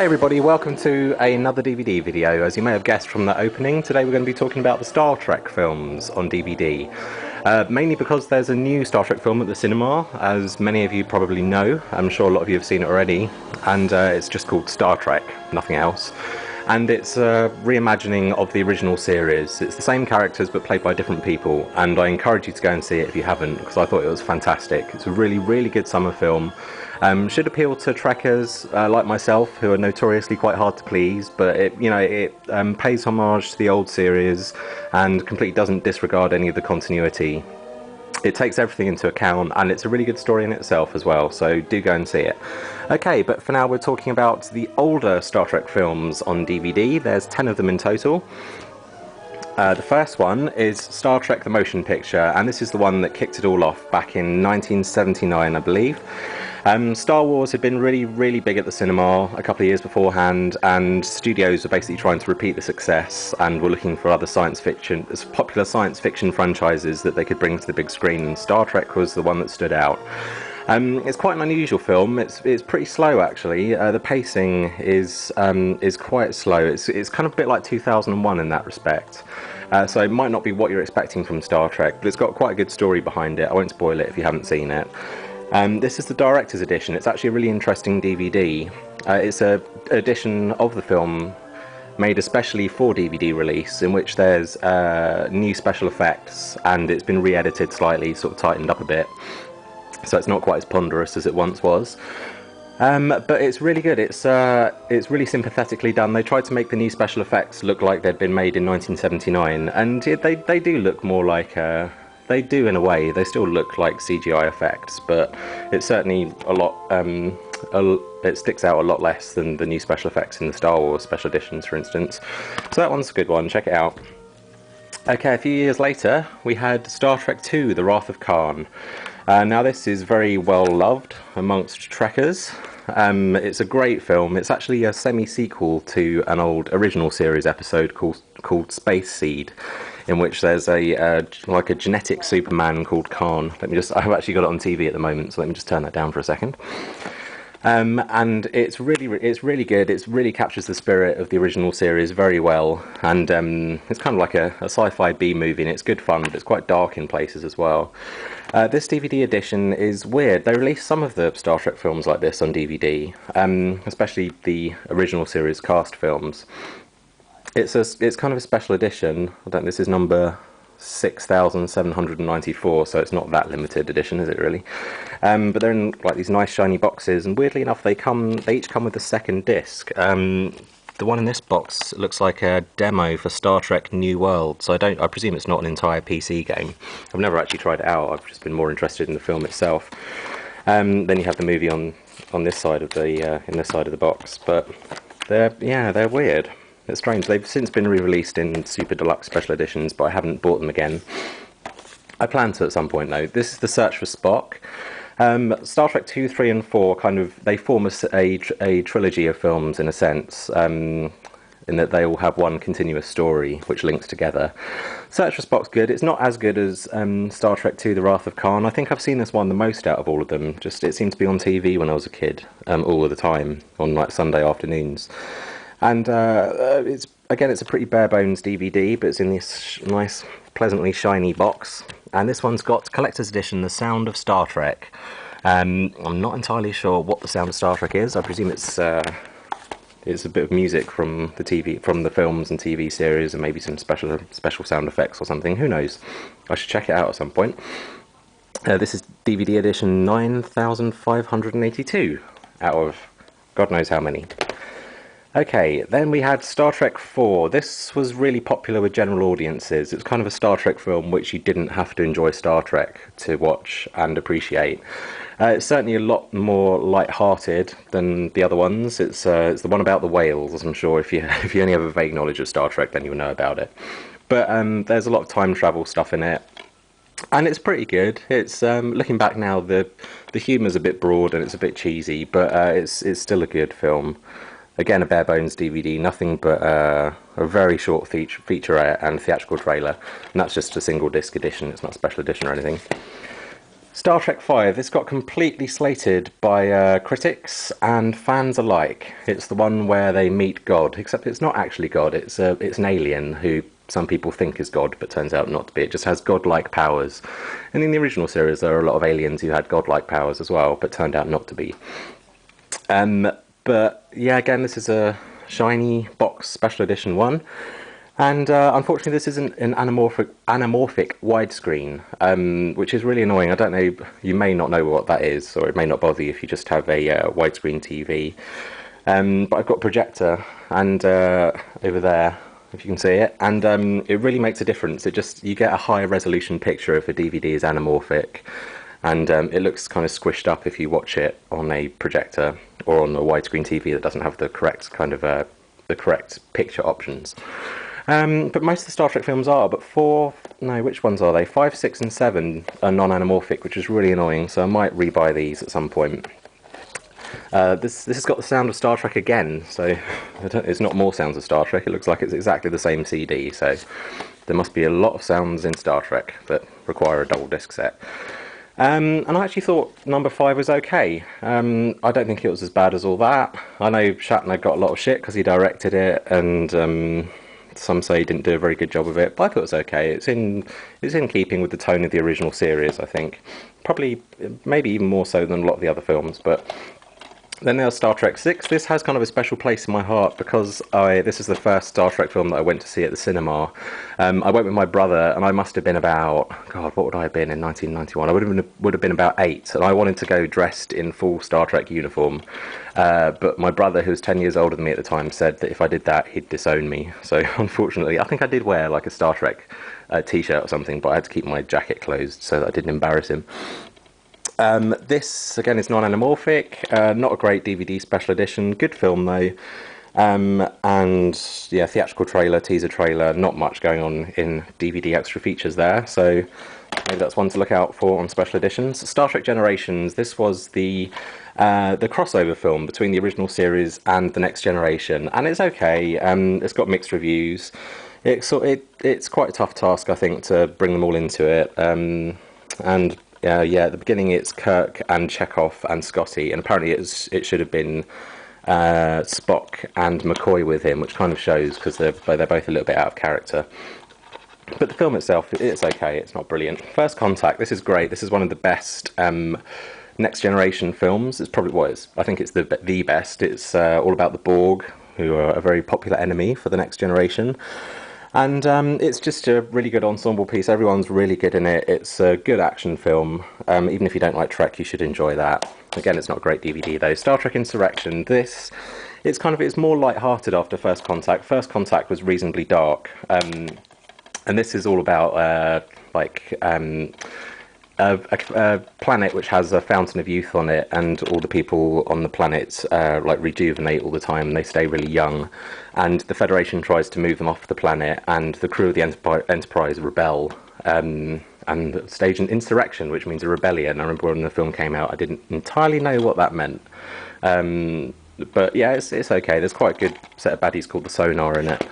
everybody, welcome to another DVD video. As you may have guessed from the opening, today we're going to be talking about the Star Trek films on DVD. Mainly because there's a new Star Trek film at the cinema, as many of you probably know. I'm sure a lot of you have seen it already, and it's just called Star Trek, nothing else. And it's a reimagining of the original series. It's the same characters but played by different people, and I encourage you to go and see it if you haven't, because I thought it was fantastic. It's a really, really good summer film. Should appeal to trekkers like myself, who are notoriously quite hard to please, but it pays homage to the old series and completely doesn't disregard any of the continuity. It takes everything into account, and it's a really good story in itself as well, so do go and see it. Okay, but for now we're talking about the older Star Trek films on DVD. There's 10 of them in total. The first one is Star Trek the Motion Picture, and this is the one that kicked it all off back in 1979, I believe. Star Wars had been really, really big at the cinema a couple of years beforehand, and studios were basically trying to repeat the success and were looking for other popular science fiction franchises that they could bring to the big screen, and Star Trek was the one that stood out. It's quite an unusual film. It's pretty slow, actually. The pacing is quite slow. It's kind of a bit like 2001 in that respect. So it might not be what you're expecting from Star Trek, but it's got quite a good story behind it. I won't spoil it if you haven't seen it. This is the director's edition. It's actually a really interesting DVD. It's an edition of the film made especially for DVD release, in which there's new special effects, and it's been re-edited slightly, sort of tightened up a bit. So it's not quite as ponderous as it once was. But it's really good. It's really sympathetically done. They tried to make the new special effects look like they'd been made in 1979, and they do look more like... They do in a way. They still look like CGI effects, but it's certainly it sticks out a lot less than the new special effects in the Star Wars special editions, for instance. So that one's a good one. Check it out. Okay, a few years later, we had Star Trek II: The Wrath of Khan. Now this is very well loved amongst trekkers. It's a great film. It's actually a semi-sequel to an old original series episode called Space Seed, in which there's a genetic Superman called Khan. I've actually got it on TV at the moment, so let me just turn that down for a second. And it's really good. It really captures the spirit of the original series very well, and it's kind of like a sci-fi B movie, and it's good fun, but it's quite dark in places as well. This DVD edition is weird. They released some of the Star Trek films like this on DVD, especially the original series cast films. It's kind of a special edition. This is number 6,794, so it's not that limited edition, is it really? But they're in like these nice shiny boxes, and weirdly enough, they each come with a second disc. The one in this box looks like a demo for Star Trek New World, so I presume it's not an entire PC game. I've never actually tried it out. I've just been more interested in the film itself. Then you have the movie on this side of the box, but they're weird. It's strange. They've since been re-released in Super Deluxe Special Editions, but I haven't bought them again. I plan to at some point, though. This is The Search for Spock. Star Trek 2, 3 and 4 they form a trilogy of films in a sense, in that they all have one continuous story which links together. Search for Spock's good. It's not as good as Star Trek 2, The Wrath of Khan. I think I've seen this one the most out of all of them. It seemed to be on TV when I was a kid, all of the time, on like Sunday afternoons. And it's a pretty bare bones DVD, but it's in this nice, pleasantly shiny box. And this one's got Collector's Edition, The Sound of Star Trek. I'm not entirely sure what The Sound of Star Trek is. I presume it's a bit of music from the films and TV series, and maybe some special sound effects or something. Who knows? I should check it out at some point. This is DVD edition 9,582 out of God knows how many. Okay, then we had Star Trek IV. This was really popular with general audiences. It's kind of a Star Trek film which you didn't have to enjoy Star Trek to watch and appreciate. It's certainly a lot more light-hearted than the other ones. It's the one about the whales, as I'm sure if you only have a vague knowledge of Star Trek, then you'll know about it. But there's a lot of time travel stuff in it, and it's pretty good. It's looking back now, the humour's a bit broad and it's a bit cheesy, but it's still a good film. Again, a bare bones DVD, nothing but a very short featurette and theatrical trailer, and that's just a single disc edition. It's not a special edition or anything. Star Trek V, this got completely slated by critics and fans alike. It's the one where they meet God, except it's not actually God. It's an alien who some people think is God, but turns out not to be. It just has godlike powers. And in the original series, there are a lot of aliens who had godlike powers as well, but turned out not to be. But yeah, again, this is a shiny box special edition one. And unfortunately, this isn't an anamorphic widescreen, which is really annoying. I don't know, you may not know what that is, or it may not bother you if you just have a widescreen TV. But I've got a projector, and over there, if you can see it, and it really makes a difference. You get a higher resolution picture if a DVD is anamorphic, and it looks kind of squished up if you watch it on a projector or on a widescreen TV that doesn't have the correct the correct picture options. But most of the Star Trek films are, but which ones are they? 5, 6 and 7 are non-anamorphic, which is really annoying, so I might rebuy these at some point. This has got the sound of Star Trek again, so it's not more sounds of Star Trek, it looks like it's exactly the same CD, so there must be a lot of sounds in Star Trek that require a double disc set. And I actually thought number 5 was okay. I don't think it was as bad as all that. I know Shatner got a lot of shit because he directed it, and some say he didn't do a very good job of it, but I thought it was okay. It's in keeping with the tone of the original series, I think. Probably, maybe even more so than a lot of the other films, but then there's Star Trek 6. This has kind of a special place in my heart because this is the first Star Trek film that I went to see at the cinema. I went with my brother, and I must have been about, God, what would I have been in 1991? I would have been about 8, and I wanted to go dressed in full Star Trek uniform. But my brother, who was 10 years older than me at the time, said that if I did that, he'd disown me. So unfortunately, I think I did wear like a Star Trek t-shirt or something, but I had to keep my jacket closed so that I didn't embarrass him. This, again, is non-anamorphic, not a great DVD special edition, good film though, and yeah, theatrical trailer, teaser trailer, not much going on in DVD extra features there, so maybe that's one to look out for on special editions. Star Trek Generations, this was the crossover film between the original series and the Next Generation, and it's okay, it's got mixed reviews. It's quite a tough task, I think, to bring them all into it, and at the beginning it's Kirk and Chekhov and Scotty, and apparently it should have been Spock and McCoy with him, which kind of shows because they're both a little bit out of character. But the film itself, it's okay, it's not brilliant. First Contact, this is great. This is one of the best Next Generation films. It's probably I think it's the best. It's all about the Borg, who are a very popular enemy for the Next Generation. And it's just a really good ensemble piece. Everyone's really good in it. It's a good action film. Even if you don't like Trek, you should enjoy that. Again, it's not a great DVD though. Star Trek Insurrection. It's more light-hearted after First Contact. First Contact was reasonably dark, and this is all about a planet which has a fountain of youth on it, and all the people on the planet rejuvenate all the time, and they stay really young, and the Federation tries to move them off the planet, and the crew of the Enterprise rebel and stage an insurrection, which means a rebellion. I remember when the film came out, I didn't entirely know what that meant, but yeah, it's okay. There's quite a good set of baddies called the Sonar in it.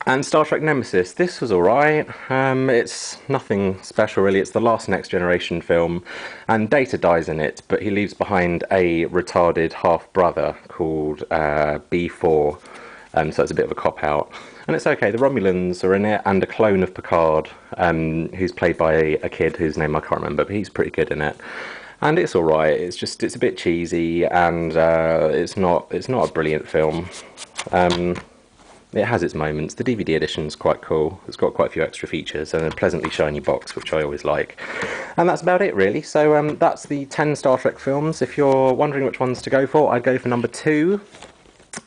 And Star Trek Nemesis, this was alright. It's nothing special really. It's the last Next Generation film, and Data dies in it, but he leaves behind a retarded half-brother called B4, so it's a bit of a cop-out. And it's okay, the Romulans are in it, and a clone of Picard, who's played by a kid whose name I can't remember, but he's pretty good in it. And it's alright, it's a bit cheesy, and it's not a brilliant film. It has its moments. The DVD edition's quite cool. It's got quite a few extra features and a pleasantly shiny box, which I always like. And that's about it, really. So that's the 10 Star Trek films. If you're wondering which ones to go for, I'd go for number 2,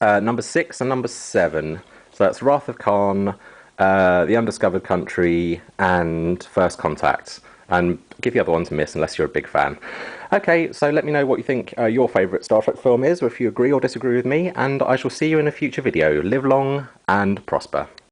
number 6, and number 7. So that's Wrath of Khan, The Undiscovered Country, and First Contact. And give the other ones a miss unless you're a big fan. Okay, so let me know what you think your favourite Star Trek film is, or if you agree or disagree with me, and I shall see you in a future video. Live long and prosper.